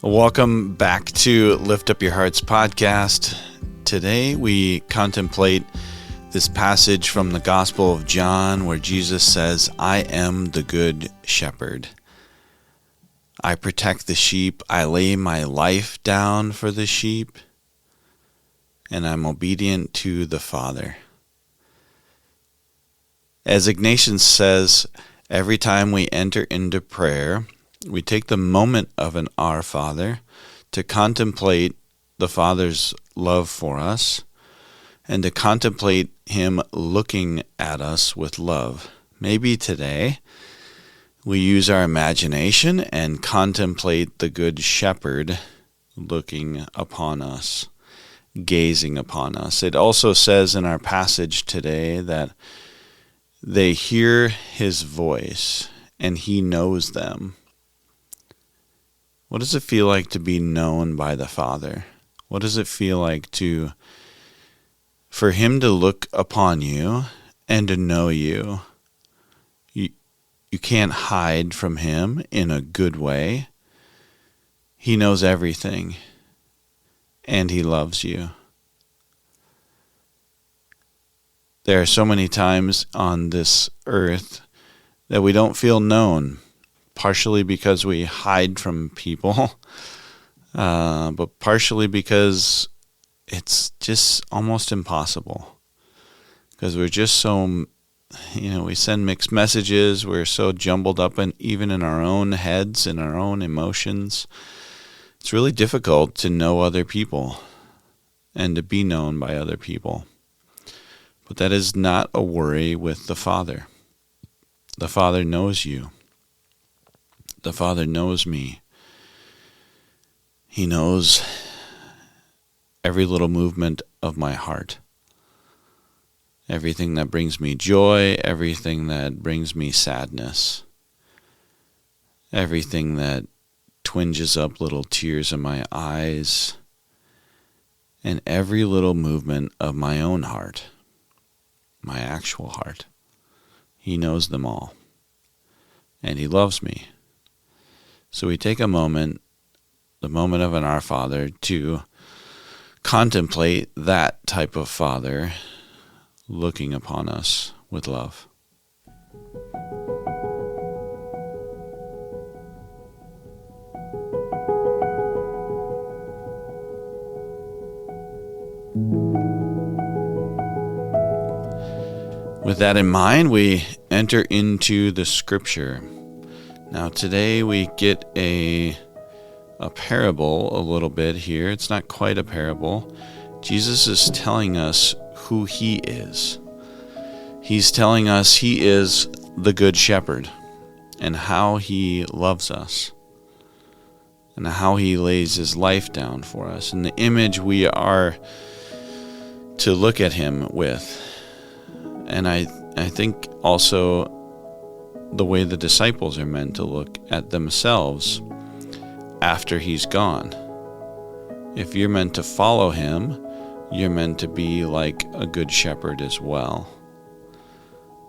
Welcome back to Lift Up Your Hearts podcast. Today we contemplate this passage from the Gospel of John where Jesus says, I am the good shepherd. I protect the sheep. I lay my life down for the sheep, and I'm obedient to the Father. As Ignatian says, every time we enter into prayer, we take the moment of an Our Father to contemplate the Father's love for us and to contemplate Him looking at us with love. Maybe today we use our imagination and contemplate the Good Shepherd looking upon us, gazing upon us. It also says in our passage today that they hear His voice and He knows them. What does it feel like to be known by the Father? What does it feel like for Him to look upon you and to know you? You can't hide from Him in a good way. He knows everything, and He loves you. There are so many times on this earth that we don't feel known, partially because we hide from people, but partially because it's just almost impossible. Because we're just so, we send mixed messages, we're so jumbled up even in our own heads, in our own emotions. It's really difficult to know other people and to be known by other people. But that is not a worry with the Father. The Father knows you. The Father knows me. He knows every little movement of my heart. Everything that brings me joy, everything that brings me sadness. Everything that twinges up little tears in my eyes. And every little movement of my own heart. My actual heart. He knows them all. And He loves me. So we take a moment, the moment of an Our Father, to contemplate that type of Father looking upon us with love. With that in mind, we enter into the Scripture. Now today we get a parable a little bit here. It's not quite a parable. Jesus is telling us who He is. He's telling us He is the Good Shepherd and how He loves us and how He lays His life down for us and the image we are to look at Him with. And I think also the way the disciples are meant to look at themselves after He's gone. If you're meant to follow Him, you're meant to be like a good shepherd as well.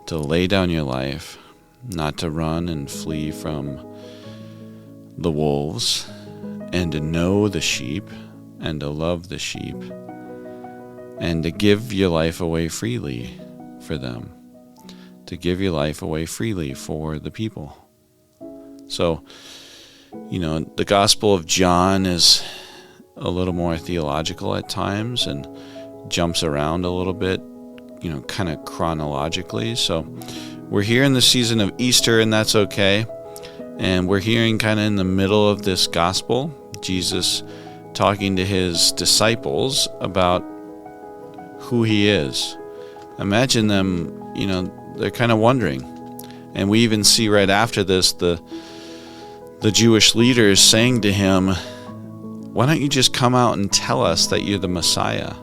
To lay down your life, not to run and flee from the wolves, and to know the sheep, and to love the sheep, and to give your life away freely for them. To give your life away freely for the people. So, the Gospel of John is a little more theological at times and jumps around a little bit, kind of chronologically. So we're here in the season of Easter, and that's okay. And we're hearing kind of in the middle of this Gospel, Jesus talking to His disciples about who He is. Imagine them, they're kind of wondering. And we even see right after this the Jewish leaders saying to Him, why don't you just come out and tell us that you're the Messiah?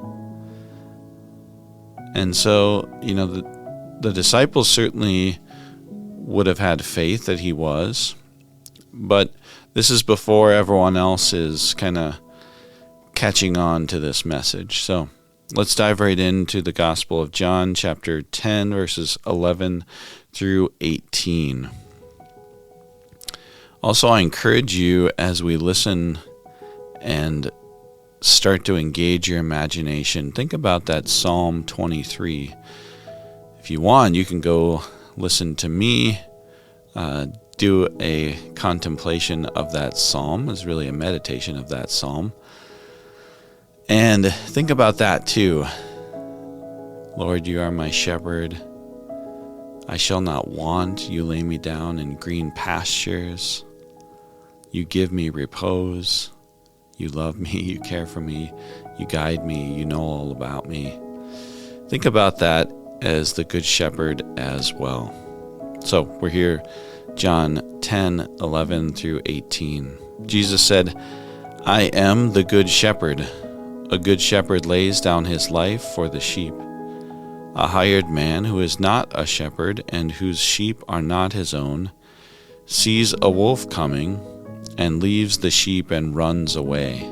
And so, the disciples certainly would have had faith that He was, but this is before everyone else is kind of catching on to this message. So let's dive right into the Gospel of John, chapter 10, verses 11 through 18. Also, I encourage you as we listen and start to engage your imagination. Think about that Psalm 23. If you want, you can go listen to me do a contemplation of that psalm. It's really a meditation of that psalm. And think about that too. Lord, you are my shepherd. I shall not want. You lay me down in green pastures. You give me repose. You love me. You care for me. You guide me. You know all about me. Think about that as the Good Shepherd as well. So we're here, John 10:11 through 18. Jesus said, I am the Good Shepherd. A good shepherd lays down his life for the sheep. A hired man who is not a shepherd and whose sheep are not his own sees a wolf coming and leaves the sheep and runs away.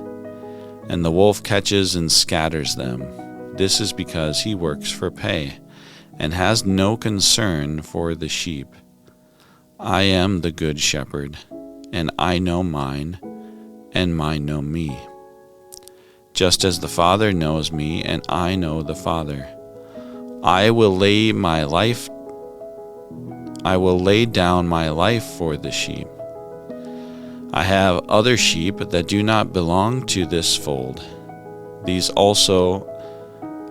And the wolf catches and scatters them. This is because he works for pay and has no concern for the sheep. I am the good shepherd, and I know mine, and mine know me. Just as the Father knows me, and I know the Father. I will lay down my life for the sheep. I have other sheep that do not belong to this fold. These also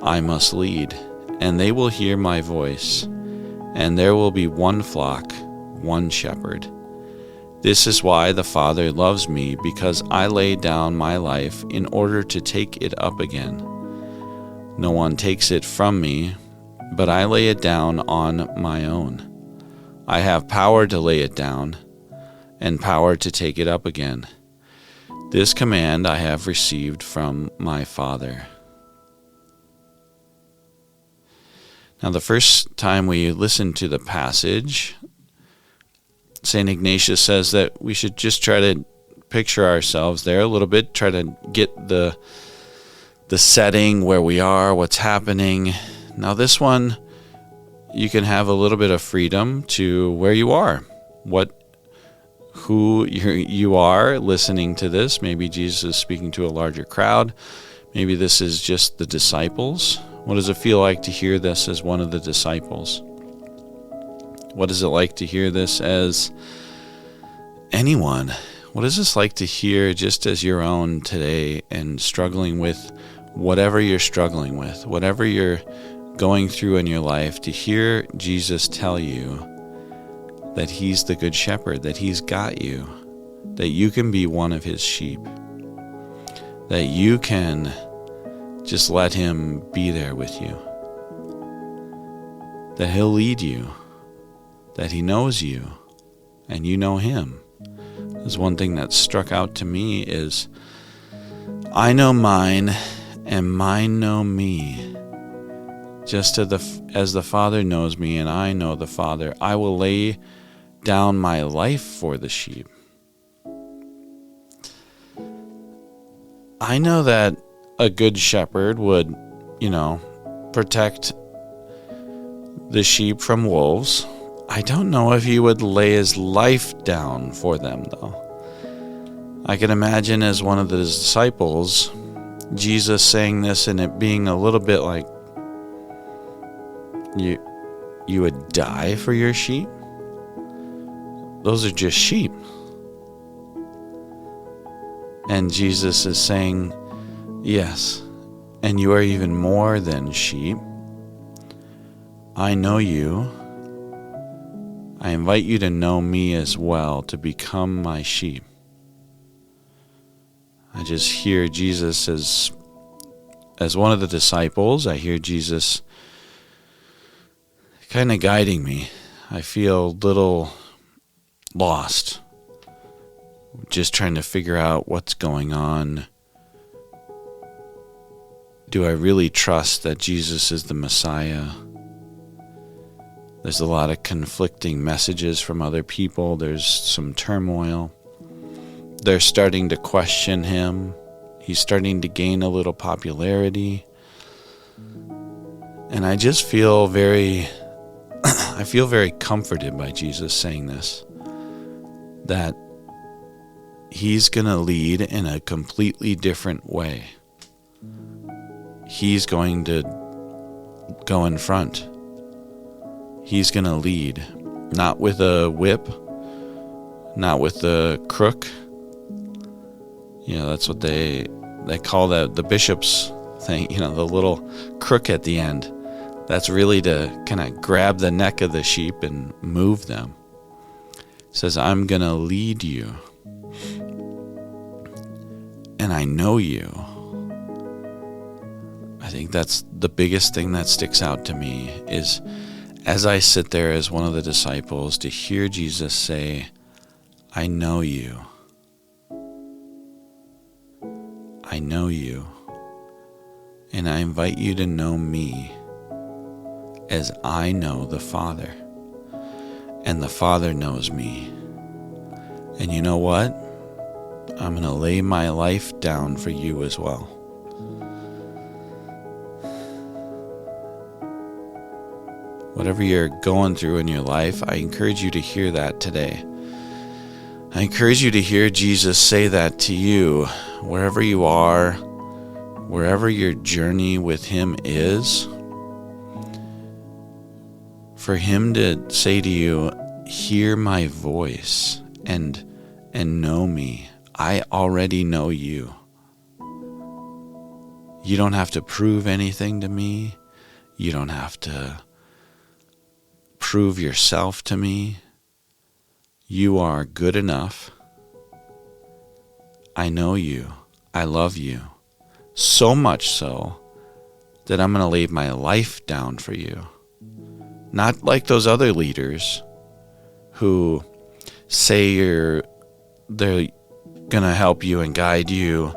I must lead, and they will hear my voice, and there will be one flock, one shepherd. This is why the Father loves me, because I lay down my life in order to take it up again. No one takes it from me, but I lay it down on my own. I have power to lay it down, and power to take it up again. This command I have received from my Father. Now, the first time we listen to the passage, St. Ignatius says that we should just try to picture ourselves there a little bit, try to get the setting where we are, what's happening. Now, this one, you can have a little bit of freedom to where you are, who you are listening to this. Maybe Jesus is speaking to a larger crowd. Maybe this is just the disciples. What does it feel like to hear this as one of the disciples? What is it like to hear this as anyone? What is this like to hear just as your own today and struggling with whatever you're struggling with, whatever you're going through in your life, to hear Jesus tell you that he's the good shepherd, that he's got you, that you can be one of his sheep, that you can just let him be there with you, that he'll lead you, that he knows you and you know him. There's one thing that struck out to me is, I know mine and mine know me. Just as the Father knows me and I know the Father, I will lay down my life for the sheep. I know that a good shepherd would, protect the sheep from wolves. I don't know if he would lay his life down for them, though. I can imagine as one of the disciples, Jesus saying this and it being a little bit like, you would die for your sheep? Those are just sheep. And Jesus is saying, yes, and you are even more than sheep. I know you. I invite you to know me as well, to become my sheep. I just hear Jesus as one of the disciples. I hear Jesus kind of guiding me. I feel a little lost, just trying to figure out what's going on. Do I really trust that Jesus is the Messiah? There's a lot of conflicting messages from other people. There's some turmoil. They're starting to question him. He's starting to gain a little popularity. And I just feel very comforted by Jesus saying this. That He's going to lead in a completely different way. He's going to go in front. He's going to lead, not with a whip, not with a crook. That's what they call the bishop's thing, the little crook at the end. That's really to kind of grab the neck of the sheep and move them. It says, I'm going to lead you. And I know you. I think that's the biggest thing that sticks out to me is as I sit there as one of the disciples to hear Jesus say, I know you. I know you. And I invite you to know me as I know the Father. And the Father knows me. And you know what? I'm going to lay my life down for you as well. Whatever you're going through in your life, I encourage you to hear that today. I encourage you to hear Jesus say that to you, wherever you are, wherever your journey with Him is. For Him to say to you, hear my voice and know me. I already know you. You don't have to prove anything to me. You don't have to prove yourself to me. You are good enough. I know you. I love you. So much so that I'm going to lay my life down for you. Not like those other leaders who say they're going to help you and guide you,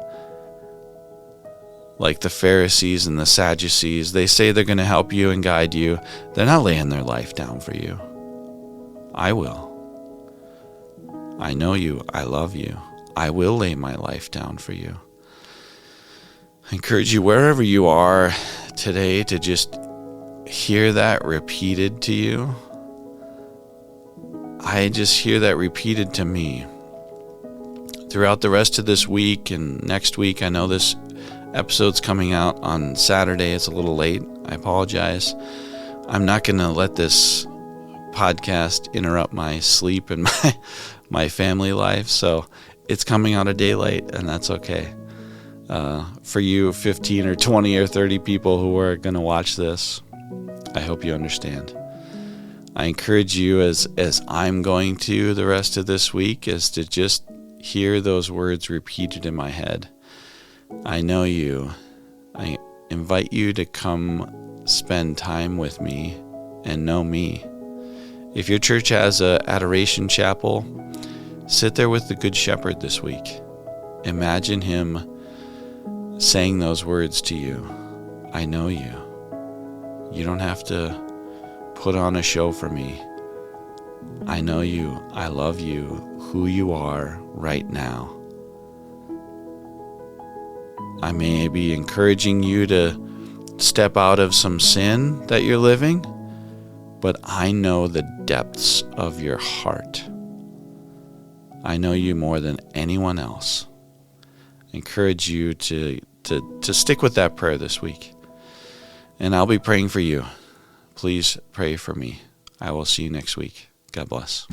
like the Pharisees and the Sadducees. They say they're going to help you and guide you. They're not laying their life down for you. I will. I know you. I love you. I will lay my life down for you. I encourage you, wherever you are today, to just hear that repeated to you. I just hear that repeated to me. Throughout the rest of this week and next week, I know this episode's coming out on Saturday. It's a little late. I apologize. I'm not going to let this podcast interrupt my sleep and my family life, so it's coming out a day late, and that's okay. For you 15 or 20 or 30 people who are going to watch this, I hope you understand. I encourage you, as I'm going to the rest of this week, is to just hear those words repeated in my head. I know you. I invite you to come spend time with me and know me. If your church has a adoration chapel, sit there with the Good Shepherd this week. Imagine him saying those words to you. I know you. You don't have to put on a show for me. I know you. I love you, who you are right now. I may be encouraging you to step out of some sin that you're living, but I know the depths of your heart. I know you more than anyone else. I encourage you to stick with that prayer this week. And I'll be praying for you. Please pray for me. I will see you next week. God bless.